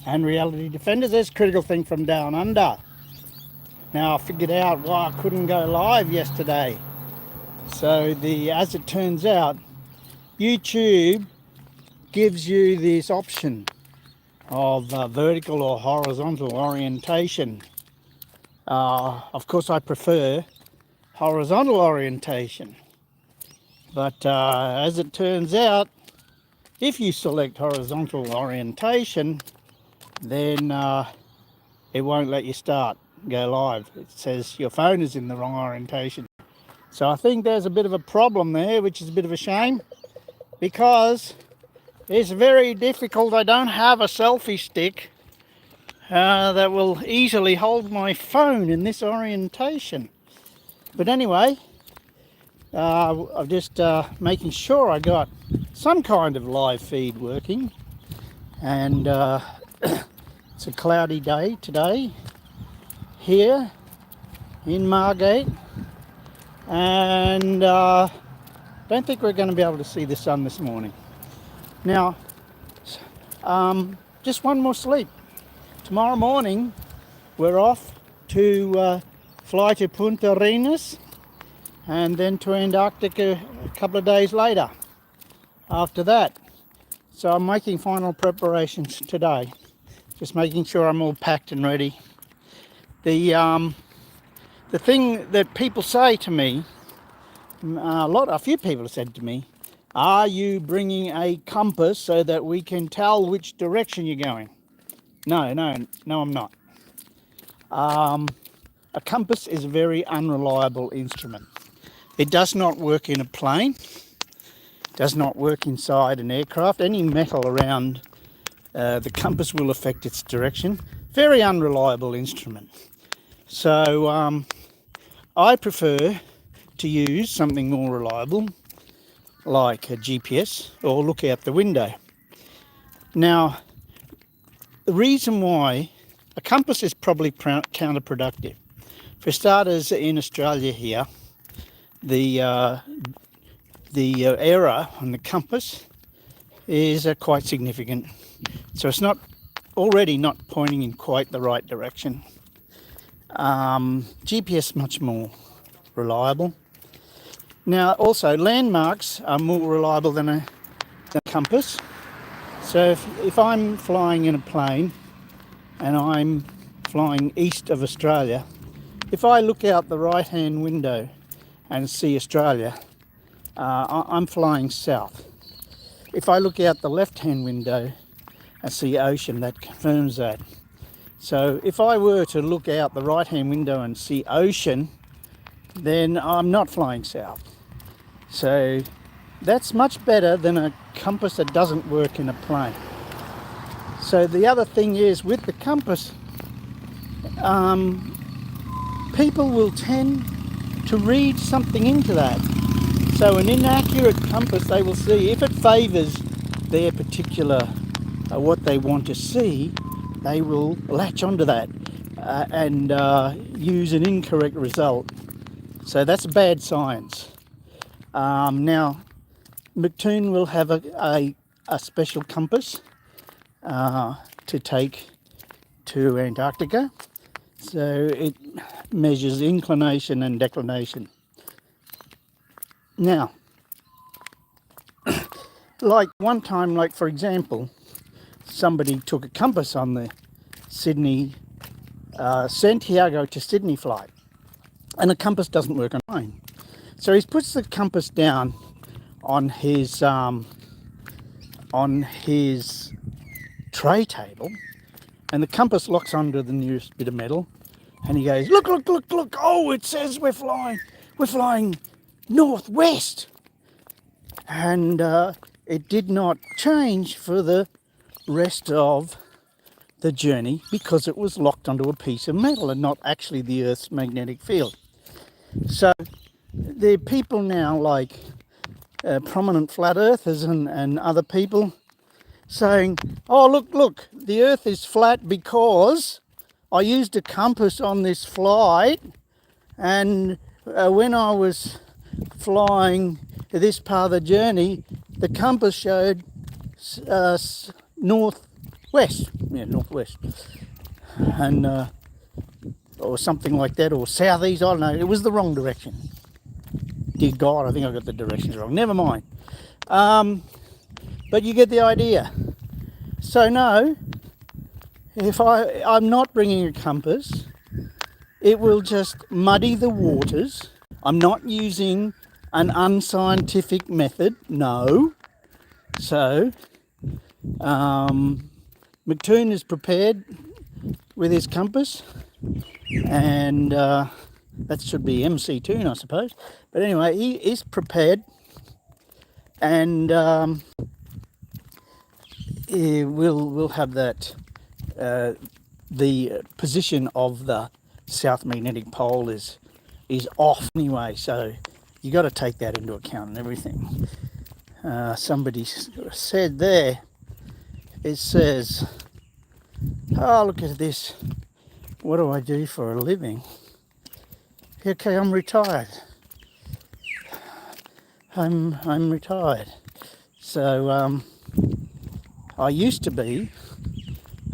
and Reality Defenders. There's Critical Thing from Down Under. Now I figured out why I couldn't go live yesterday. So as it turns out, YouTube gives you this option of vertical or horizontal orientation. Of course I prefer horizontal orientation, but as it turns out, if you select horizontal orientation, then it won't let you go live. It says your phone is in the wrong orientation. So I think there's a bit of a problem there, which is a bit of a shame, because it's very difficult. I don't have a selfie stick that will easily hold my phone in this orientation. But anyway, I'm just making sure I got some kind of live feed working, and it's a cloudy day today here in Margate, and don't think we're going to be able to see the sun this morning. Now, just one more sleep. Tomorrow morning we're off to fly to Punta Arenas and then to Antarctica a couple of days later after that. So I'm making final preparations today, just making sure I'm all packed and ready. The thing that people say to me, a few people have said to me, are you bringing a compass so that we can tell which direction you're going? No, I'm not. A compass is a very unreliable instrument. It does not work in a plane, does not work inside an aircraft. Any metal around the compass will affect its direction. Very unreliable instrument. So I prefer to use something more reliable, like a GPS or look out the window. Now, the reason why a compass is probably counterproductive. For starters, in Australia here, the error on the compass is quite significant. So it's already not pointing in quite the right direction. GPS much more reliable. Now also landmarks are more reliable than a compass. So if I'm flying in a plane and I'm flying east of Australia, if I look out the right hand window and see Australia, I'm flying south. If I look out the left hand window and see ocean, that confirms that. So if I were to look out the right hand window and see ocean, then I'm not flying south. So that's much better than a compass that doesn't work in a plane. So the other thing is, with the compass, people will tend to read something into that. So an inaccurate compass, they will see, if it favours their particular what they want to see, they will latch onto that and use an incorrect result. So that's bad science. Now, McToon will have a special compass to take to Antarctica. So it measures inclination and declination. Now, like one time, like for example, somebody took a compass on the Santiago to Sydney flight, and the compass doesn't work on plane. So he puts the compass down on his tray table, and the compass locks onto the nearest bit of metal, and he goes, look, oh, it says we're flying northwest. And it did not change for the rest of the journey because it was locked onto a piece of metal and not actually the Earth's magnetic field. So there are people now, like prominent flat earthers and other people, saying, oh, look, the Earth is flat because I used a compass on this flight, and when I was flying this part of the journey, the compass showed northwest. west, yeah, northwest, and or something like that, or southeast. I don't know. It was the wrong direction. Dear God, I think I got the directions wrong. Never mind. But you get the idea. So no, if I'm not bringing a compass, it will just muddy the waters. I'm not using an unscientific method. No. So McToon is prepared with his compass, and that should be MC Toon, I suppose. But anyway, he is prepared, and we'll have that. The position of the South Magnetic Pole is off anyway, so you got to take that into account and everything. Somebody said there, it says, oh, look at this. What do I do for a living? Okay, I'm retired. I'm retired. So I used to be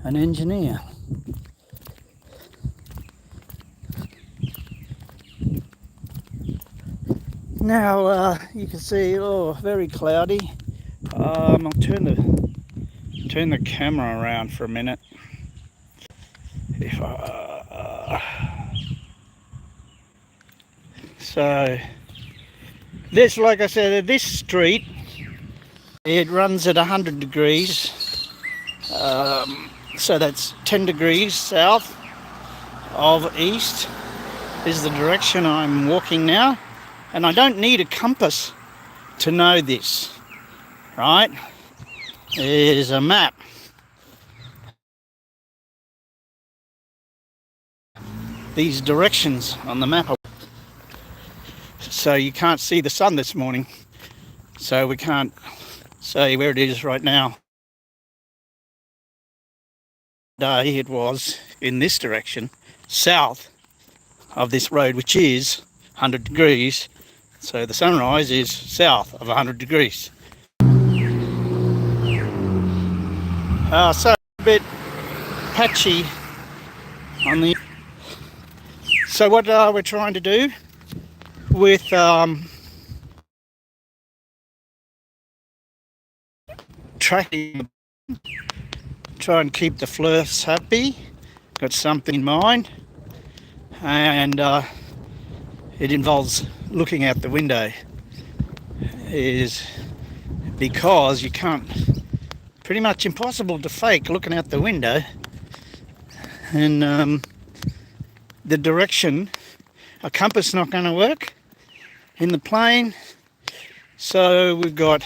an engineer. Now you can see, oh, very cloudy. I'll turn the camera around for a minute. If so this, like I said, this street, it runs at 100 degrees. So that's 10 degrees south of east is the direction I'm walking now. And I don't need a compass to know this, right? There's a map. These directions on the map. So you can't see the sun this morning. So we can't say where it is right now. Day it was in this direction, south of this road, which is 100 degrees. So the sunrise is south of 100 degrees. So a bit patchy on the... So what we're trying to do with tracking, try and keep the flirts happy, got something in mind, and it involves looking out the window, is because you can't, pretty much impossible to fake looking out the window, and the direction, a compass not going to work in the plane. So we've got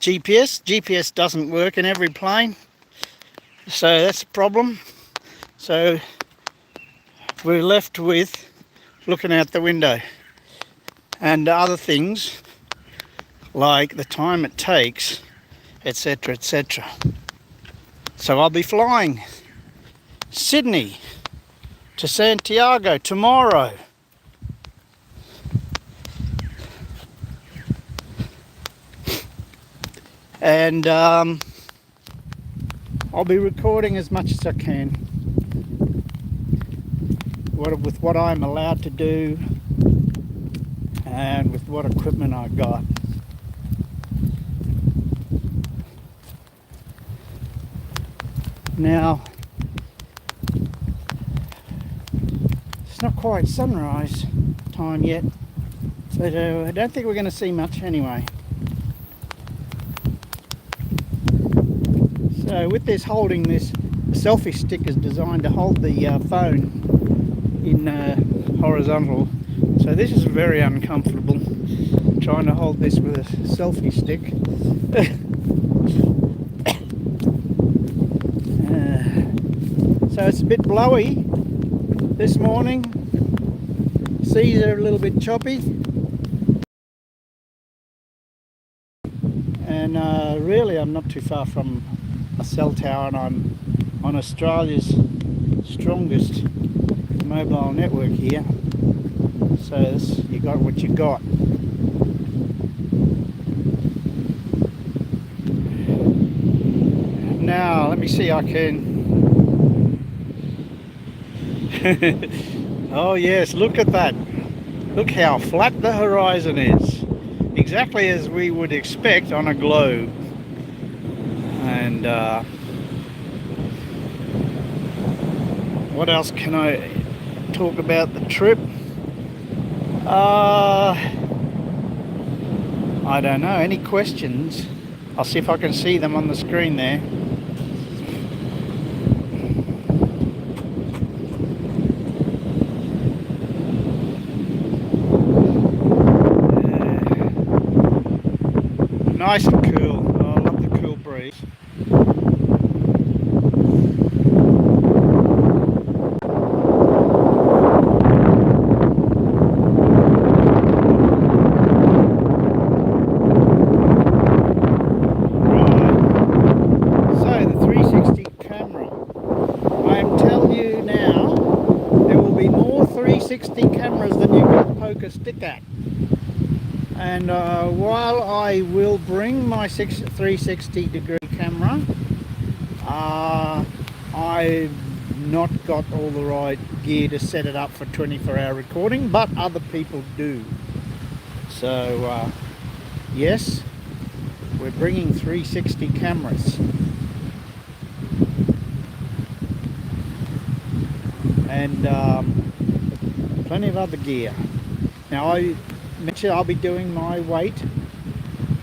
GPS doesn't work in every plane, so that's a problem. So we're left with looking out the window, and other things like the time it takes, etc, etc. So I'll be flying Sydney to Santiago tomorrow. And I'll be recording as much as I can with what I'm allowed to do and with what equipment I got. Now, it's not quite sunrise time yet, but I don't think we're going to see much anyway. So with this holding, this selfie stick is designed to hold the phone in horizontal. So this is very uncomfortable, trying to hold this with a selfie stick. So it's a bit blowy this morning. Seas are a little bit choppy. And really I'm not too far from a cell tower, and I'm on Australia's strongest mobile network here. So you got what you got. So Now, let me see, I can... Oh yes, look at that. Look how flat the horizon is. Exactly as we would expect on a globe. And what else can I talk about the trip? I don't know. Any questions? I'll see if I can see them on the screen there. Nice and cool. Oh, I love the cool breeze. Cameras than you can poke a stick at. And while I will bring my 360 degree camera, I've not got all the right gear to set it up for 24-hour recording, but other people do. So yes, we're bringing 360 cameras. And plenty of other gear. Now, I mentioned I'll be doing my weight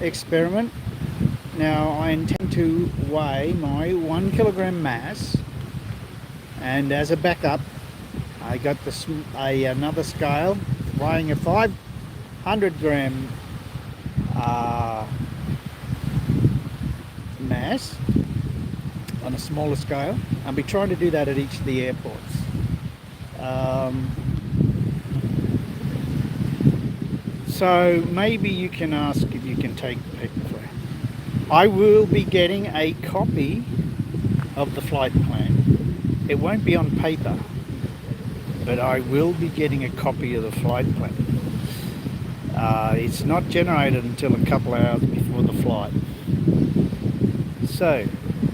experiment. Now, I intend to weigh my 1 kilogram mass, and as a backup I got another scale weighing a 500 gram mass on a smaller scale. I'll be trying to do that at each of the airports. So maybe you can ask if you can take the picture. I will be getting a copy of the flight plan. It won't be on paper, but I will be getting a copy of the flight plan. It's not generated until a couple of hours before the flight. So,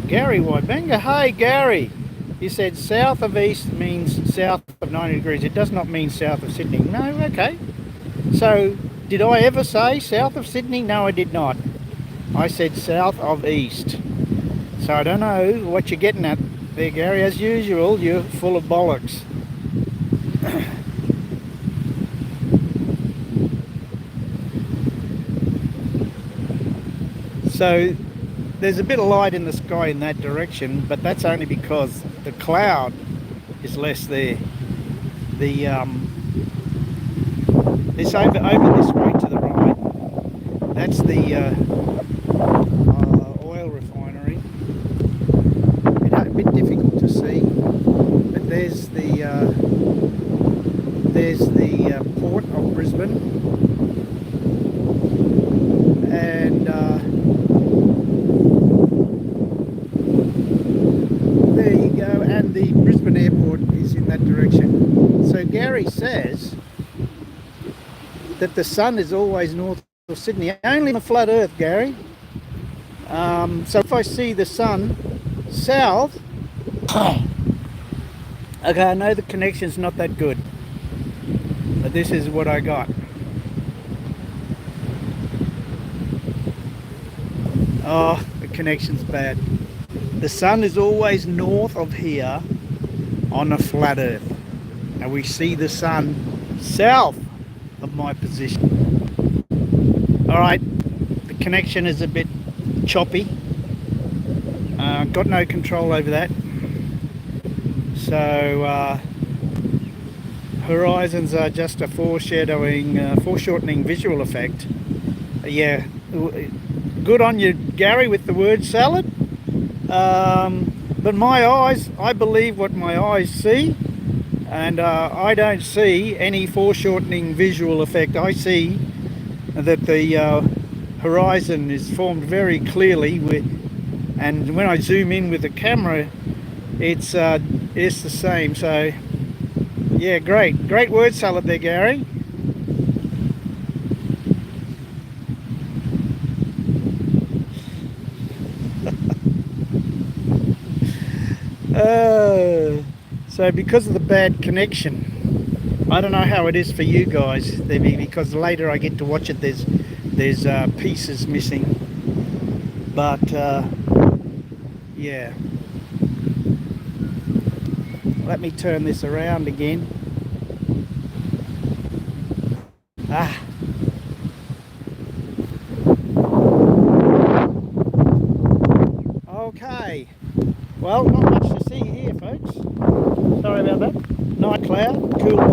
Gary Wybanga, hey Gary, you said south of east means south of 90 degrees. It does not mean south of Sydney. No, okay. So, did I ever say south of Sydney? No, I did not. I said south of east. So I don't know what you're getting at there, Gary. As usual, you're full of bollocks. So there's a bit of light in the sky in that direction, but that's only because the cloud is less there. The this over this way to the right, that's the oil refinery. It's a bit difficult to see, but there's the port of Brisbane, and there you go. And the Brisbane airport is in that direction. So Gary says that the sun is always north of Sydney, only on a flat earth, Gary. So if I see the sun south, okay, I know the connection's not that good, but this is what I got. Oh, the connection's bad. The sun is always north of here on a flat earth, and we see the sun south of my position. Alright, the connection is a bit choppy. Got no control over that. So horizons are just a foreshortening visual effect. Yeah, good on you, Gary, with the word salad. But my eyes, I believe what my eyes see, and I don't see any foreshortening visual effect. I see that the horizon is formed very clearly, and when I zoom in with the camera, it's the same. So yeah, great word salad there, Gary. So because of the bad connection, I don't know how it is for you guys, because later I get to watch it. There's pieces missing, but yeah. Let me turn this around again. Ah. Okay. Well, not much to see here, folks. Sorry about that. Night cloud, cool day.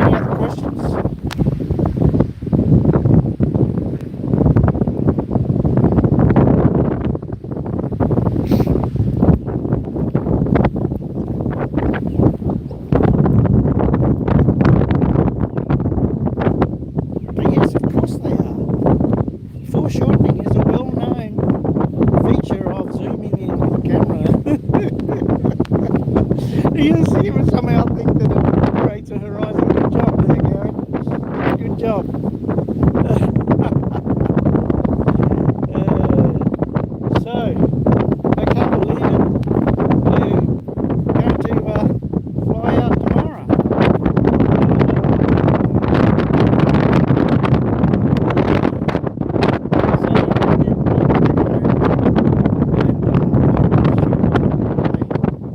Any other questions? But yes, of course they are. Foreshortening is a well-known feature of zooming in with the camera. You see, but somehow I think that it creates a horizon. Good job there, Gary. Good job. So, okay, we'll leave it. We're going to fly out tomorrow.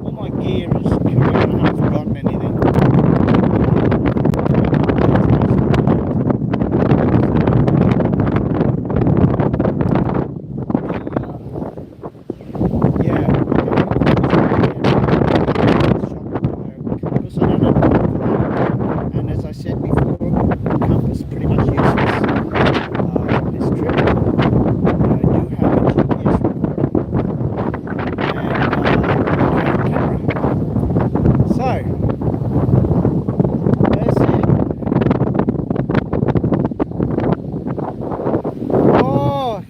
All my gear is correct. I haven't forgotten anything. And as I said before, the compass is pretty much useless on this trip. I do have a GPS recorder and I have a camera. So, that's it. Oh,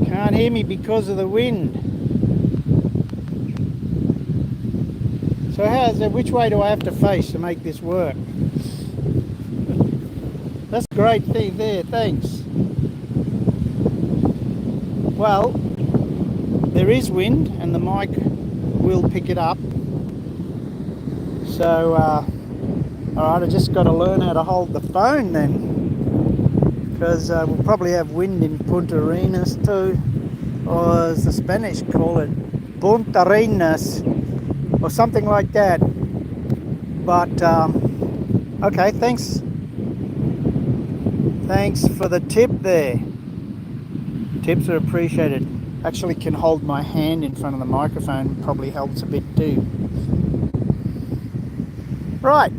can't hear me because of the wind. So which way do I have to face to make this work? That's a great thing there, thanks. Well, there is wind and the mic will pick it up. So, alright, I just got to learn how to hold the phone then. Because we'll probably have wind in Punta Arenas too. Or as the Spanish call it, Punta Arenas. Or something like that. But okay, thanks for the tip there. Tips are appreciated. Actually can hold my hand in front of the microphone, probably helps a bit too. Right.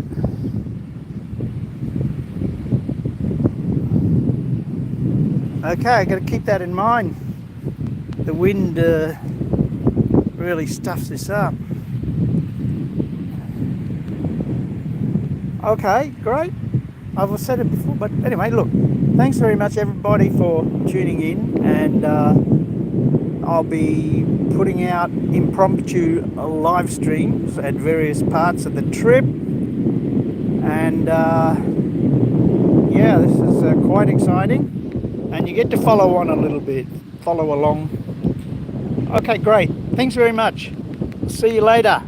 Okay, I got to keep that in mind. The wind really stuffs this up. Okay, great. I've said it before, but anyway, look, thanks very much everybody for tuning in, and I'll be putting out impromptu live streams at various parts of the trip, and yeah, this is quite exciting, and you get to follow on a little bit, follow along. Okay, great. Thanks very much. See you later.